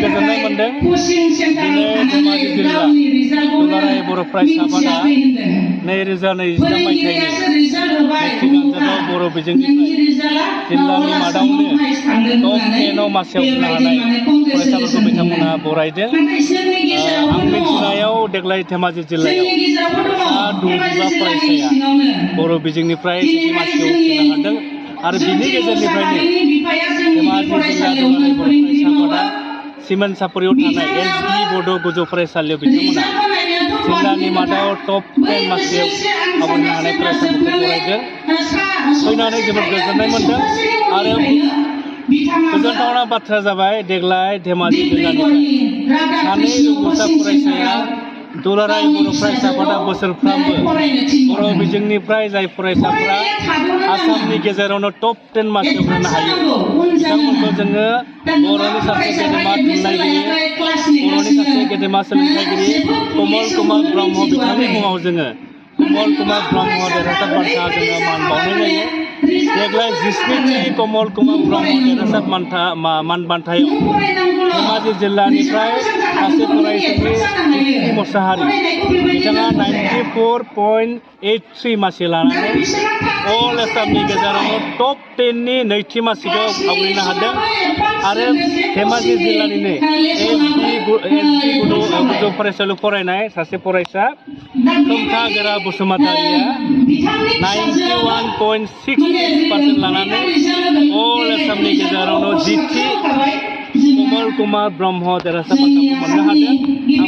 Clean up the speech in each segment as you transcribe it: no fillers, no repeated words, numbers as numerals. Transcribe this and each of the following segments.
गोजोननाय मोनदों दिनै धेमाजि जिल्ला दुलाराय बर' फरायसा आफादा 2023 मायथाइनि मेट्रिक आनजादाव बर' बिजोंनिफ्राय जिल्लानि मादावनो टप 10आव मासियाव होनो हानाय फरायसाफोरखौ बिथांमोनहा बरायदों। आं मिथिनायाव देग्लाय धेमाजि जिल्लायाव सा 65 फरायसाया बर' बिजोंनिफ्राय सेथि मासियाव होनो हादों आरो बिनि गेजेरनिफ्रायनो धेमाजि जिल्ला दुलाराय बर' फरायसा आफादा सिमेन्ट सापरियाव थानाय एसबि बड' गोजौ फरायसालियाव बिथांमोना जिल्लानि मादाव टप 10 मासियाव आवगायनो हानाय फरायसाफोरखौ बरायदों। फैनानै जोबोद गोजोननाय मोनदों आरो गोजोनथावना बाथ्रा जाबाय देग्लाय धेमाजि जिल्लानिफ्राय सानै रोंगौसा फरायसाया दुलाराय बर' फरायसा आफादा बोसोरफ्रामबो बर' बिजोंनिफ्राय जाय फरायसाफोरा आसामनि गेजेरावनो टप 10 मासियाव होनो हायो बिथांमोनखौ जोङो बर'नि सासे गेदेमा थुनलाइगिरि बर'नि सासे गेदेमा सोलोंथाइगिरि कमल कुमार ब्रह्म बिथांनि मुङाव जोङो कमल कुमार ब्रह्म देरहासार बान्था जोङो मान बावनाय जायो। देग्लाय 17थि कमल कुमार ब्रह्म देरहासार मान बान्थायाव धेमाजि जिल्लानिफ्राय सासे फरायसालि मोसाहारि बिथाङा 94.83 मासि लानानै अल आसामनि गेजेरावनो टप 10नि नैथि मासिखौ आवग्रिनो हादों आरो धेमाजि जिल्लानिनो एसबि गोजौ फरायसालियाव फरायनाय सासे फरायसा खोमथा गोरा बसुमतारिया 91.68% लानानै अल आसामनि गेजेरावनो जिथि कमल कुमार ब्रह्म देरहासार बान्थाखौ मोननो हादों। आं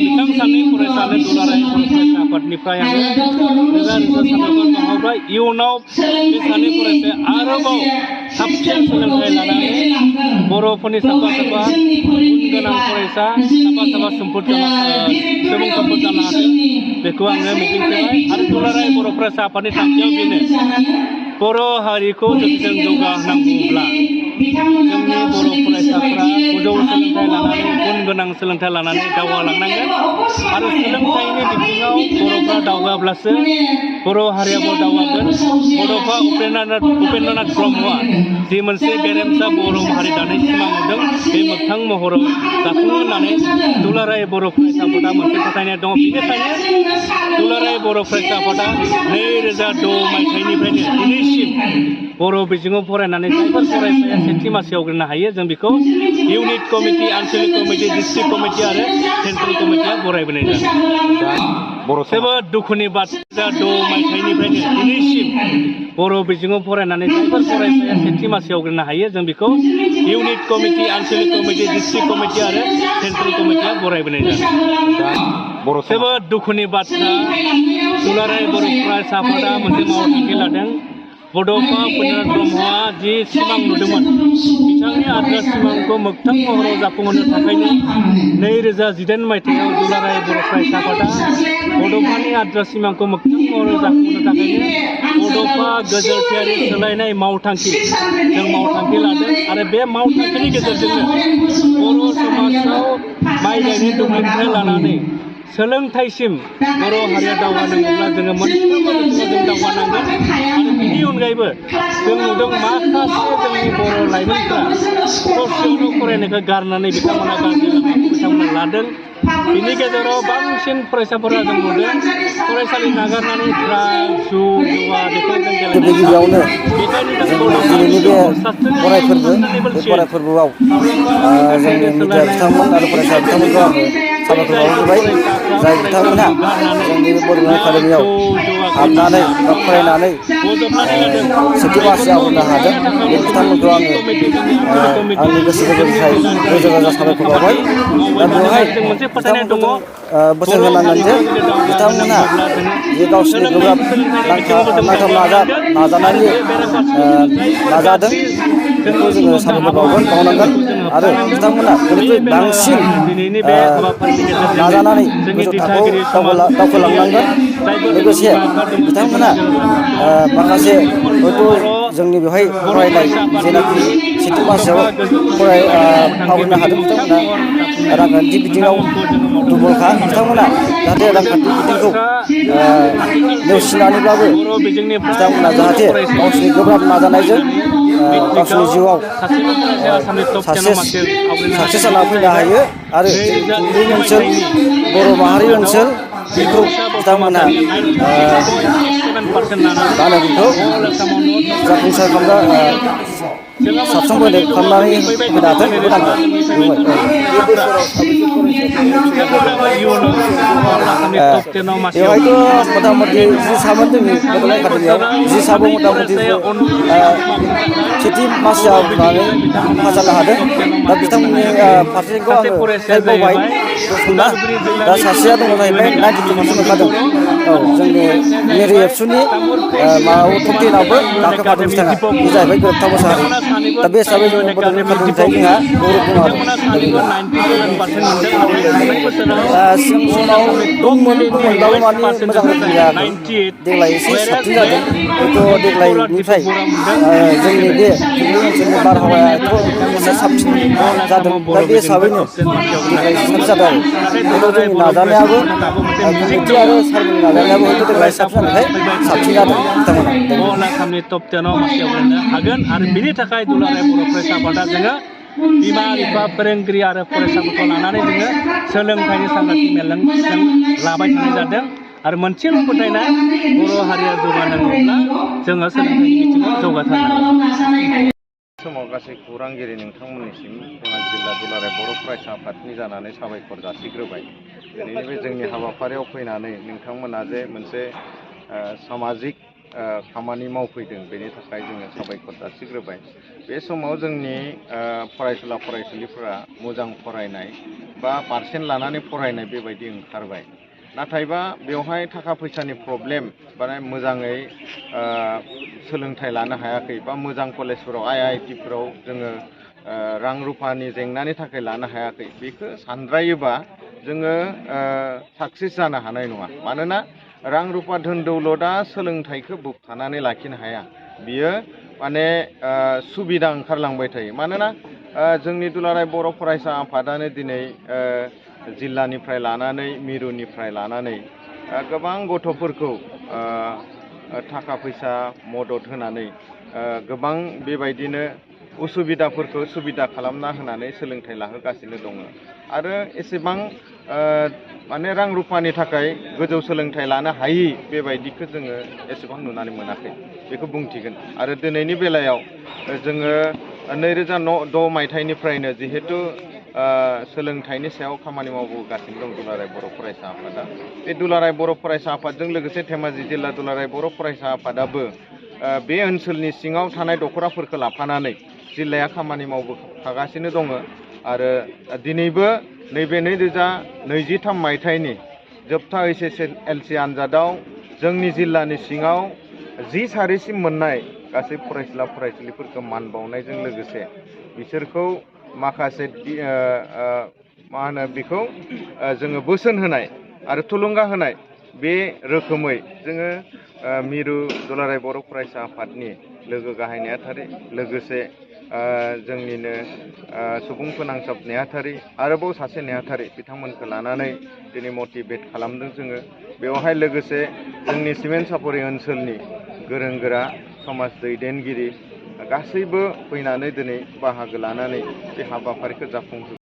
बिथां सानै फरायसानो दुलाराय बर' फरायसा आफादनिफ्राय आङो रोजा रोजा साबायखर बावहरबाय। इयुनाव बे सानै फरायसाया आरोबाव साबसिन सोलोंथाइ लानानै बर'फोरनि साफा साफा गुन गोनां फरायसा साफा साफा सुबुं सम्पद जानो हाथों बेखौ आङो मिजिंथिबाय आरो दुलाराय बर' फरायसा आफादनि थांखियाव बेनो बर' हारिखौ जुदि जों जौगाहोनांगौब्ला जोंनि बर' फरायसाफ्रा गोजौ सोलोंथाइ लानानै गुन गोनां सोलोंथाइ लानानै दावगालांनांगोन आरो सोलोंथाइनि बिथिङाव बर'फ्रा दावगाब्लासो बर' हारियाबो दावगागोन। बड'फा उपेन्द्रनाथ ब्रह्मआ जि मोनसे गेरेमसा बर' माहारि दानाय सिमां नुदों बे मोगथां महराव जाफुङो होननानै दुलाराय बर' फरायसा आफादा मोनसे फोथायनाय दङ। बेनिखायनो दुलाराय बर' फरायसा आफादा 2006 मायथाइनिफ्रायनो दिनैसिम बर' बिजोङाव फरायनानै जायफोर फरायसाया सेथि मासियाव आवग्रिनो हायो जों बेखौ इउनिट कमिटि आनसलिक कमिटि डिस्ट्रिक्ट कमिटि आरो सेन्ट्रेल कमिटिया बरायबोनाय जादों। जोबोद दुखुनि बाथ्रा 6 मायथाइनिफ्रायनो दिनैसिम बर' बिजोङाव फरायनानै जायफोर फरायसाया सेथि मासियाव आवग्रिनो हायो जों बेखौ इउनिट कमिटि आनसलिक कमिटि डिस्ट्रिक्ट कमिटि आरो सेन्ट्रेल कमिटिया बरायबोनाय जादों। जोबोद दुखुनि बाथ्रा दुलाराय बर' फरायसा आफादा मोनसे मावथांखि लादों। बड'फा उपेन्द्रनाथ ब्रह्मआ जि सिमां नुदोंमोन बिथांनि आद्रा सिमांखौ मोगथां महराव जाफुंहोनो थाखायनो 2018 मायथाइयाव दुलाराय बर' फरायसा आफादा बड'फानि आद्रा सिमांखौ मोगथां महराव जाफुंहोनो थाखायनो बड'फा गोजोरथियारि सोलायनाय मावथांखि जों मावथांखि लादों आरो बे मावथांखिनि गेजेरजोंनो बर' समाजाव माइ गायनाय दुब्लिनिफ्राय लानानै सोलोंथाइसिम बर' हारिया दावगानांगौब्ला जोङो मोनफ्रोमबो बिथिङाव जों दावगानांगोन आरो बिनि अनगायैबो जों नुदों माखासे जोंनि बर' लाइमोनफ्रा ससेयावनो फरायनायखौ गारनानै बिथांमोना गाज्रि लामाखौ बिथांमोना लादों। बिनि गेजेराव बांसिन फरायसाफोरा जों नुदों फरायसालि नागारनानै ड्राग्स जौ जुवा बेखौ जों गिबियावनो दिनैनि बे फराय फोरबोआव जोंनि मिडिया बिथांमोन आरो फरायसा बिथांमोनखौ आङो साबायखर बावहरबाय जाय बिथांमोनहा जोंनि बर' एकाडेमियाव हाबनानै बा फरायनानै सेथि मासि आवग्रिनो हादों बे बिथांमोनखौ आङो आंनि गोसो गोरबोनिफ्राय रोजा रोजा साबायखर बावबाय। दा बेवहाय बिथांमोनखौ बोसोन होनांगोन जे बिथांमोनहा जे गावसोरनि गोब्राब नांथाब नाजानायनि नाजादों बेखौ जोङो साबायखर बावनांगोन आरो बिथांमोना बेनिख्रुइ बांसिन नाजानानै गोजौ थाखोआव दावखोलांनांगोन। लोगोसे बिथांमोना माखासे हयथ' जोंनि बेवहाय फरायनाय जेनाखि सेथि मासियाव आवग्रिनो हादों बिथांमोना रांखान्थि बिथिङाव दुरबलखा बिथांमोना जाहाथे रांखान्थि बिथिंखौ नेवसिनानैब्लाबो बिथांमोना जाहाथे गावसोरनि गोब्राब नाजानायजों गावसोरनि जिउआव सासे साक्सेस जाना फैनो हायो आरो जोंनि ओनसोल बर' माहारि ओनसोल बेखौ बिथांमोनहा मा होनो बेखौ जाफुंसार साबस्रांबोनो खालामनानै होनो हाथों बेखौ नांगौ बेवहायथ' मथा मथि 10 सामोन जोंनि बड'लेण्ड एकाडेमियाव 10 साबो मथा मथि सेथि मासियाव होननानै पास जानो हादों दा बिथांमोननि फारसेखौ आङो बावबाय दसमना दा सासेया दङ जाहैबाय 92% मोनखादों औ जोंनि मेरि एबसुनि माबायाव टप 10आवबो गाखोफादों बिथाङा बे जाहैबाय गोरोबथा मोसाहारि दा बे हिसाबै जोङो बड'लेण्ड एकाडेमिनिफ्राय जोंहा गौरब दङ आरो सिगां समाव दंमोनबाबो माने मोजां रोखोम जायाखै देग्लाय एसे साबसिन जादों हयथ' देग्लायनिफ्राय जोंनि बे थुंग्रि ओनसोलनि बारहावायाथ' एसे साबसिन जादों दा बे हिसाबैनो देग्लाय साबसिन जादों आरो हयथ' जोंनि नाजानायाबो कमिटि आरो सारमोननि नाजानायाबो हयथ' देग्लाय साबसिन जानायखाय साबसिन जादों बिथांमोना आसामनि टप 10आव मासियाव गोलैनो हागोन आरो बिनि थाखाय दुलाराय बर' फरायसा आफादा जोङो बिमा बिफा फोरोंगिरि आरो फरायसाफोरखौ लानानै जोङो सोलोंथाइनि सांग्रांथि मेल जों लाबाय थानाय जादों आरो मोनसेल' फोथायनाय बर' हारिया जौगानांगौब्ला जोङो सोलोंथाइनि बिथिङाव जौगाथारनांगोन। समाव गासै खौरांगिरि नोंथांमोननिसिम धेमाजि जिल्ला दुलाराय बर' फरायसा आफादनि जानानै साबायखर जासिग्रोबाय। दिनैनि बे जोंनि हाबाफारियाव फैनानै नोंथांमोना जे मोनसे सामाजिक खामानि मावफैदों बेनि थाखाय जोङो साबायखर जासिग्रोबाय। बे समाव जोंनि फरायसुला फरायसुलिफोरा मोजां फरायनाय बा पारसेन्ट लानानै फरायनाय बेबायदि ओंखारबाय। नाथायबा बेवहाय थाखा फैसानि प्रब्लेम बा मोजाङै सोलोंथाइ लानो हायाखै बा मोजां कलेजफोराव IITफोराव जोङो रां रुफानि जेंनानि थाखाय लानो हायाखै बेखौ सानद्रायोबा जोङो साक्सेस जानो हानाय नङा। मानोना रां रुफा धोन दौलतआ सोलोंथाइखौ बोबथानानै लाखिनो हाया। बियो माने सुबिदा ओंखारलांबाय थायो। मानोना जोंनि दुलाराय बर' फरायसा आफादानो दिनै जिल्लानिफ्राय लानानै मिरुनिफ्राय लानानै गोबां गथ'फोरखौ थाखा फैसा मदद होनानै गोबां बेबायदिनो उसुबिदाफोरखौ सुबिदा खालामना होनानै सोलोंथाइ लाहोगासिनो दङ आरो एसेबां माने रां रुफानि थाखाय गोजौ सोलोंथाइ लानो हायि बेबायदिखौ जोङो एसेबां नुनानै मोनाखै बेखौ बुंथिगोन। आरो दिनैनि बेलायाव जोङो 2006 मायथाइनिफ्रायनो जिहेतु सोलोंथाइनि सायाव खामानि मावबोगासिनो दं दुलाराय बर' फरायसा आफादा। बे दुलाराय बर' फरायसा आफादजों लोगोसे धेमाजि जिल्ला दुलाराय बर' फरायसा आफादाबो बे ओनसोलनि सिङाव थानाय दख'राफोरखौ लाफानानै जिल्लाया खामानि मावबोगासिनो दङ आरो दिनैबो नैबे 2023 मायथाइनि जोबथा HSLC आनजादाव जोंनि जिल्लानि सिङाव 10 सारिसिम मोननाय गासै फरायसुला फरायसुलिफोरखौ मान बावनायजों लोगोसे बिसोरखौ माखासे मा होनो बेखौ जोङो बोसोन होनाय आरो थुलुंगा होनाय बे रोखोमै जोङो मिरु दुलाराय बर' फरायसा आफादनि लोगो गाहाय नेहाथारि लोगोसे जोंनिनो सुबुं फोनांजाब नेहाथारि आरोबाव सासे नेहाथारि बिथांमोनखौ लानानै दिनै मटिभेट खालामदों जोङो। बेवहाय लोगोसे जोंनि सिमेन्ट सापरि ओनसोलनि गोरों गोरा समाज दैदेनगिरि गासैबो फैनानै दिनै बाहागो लानानै बे हाबाफारिखौ जाफुंहोदों।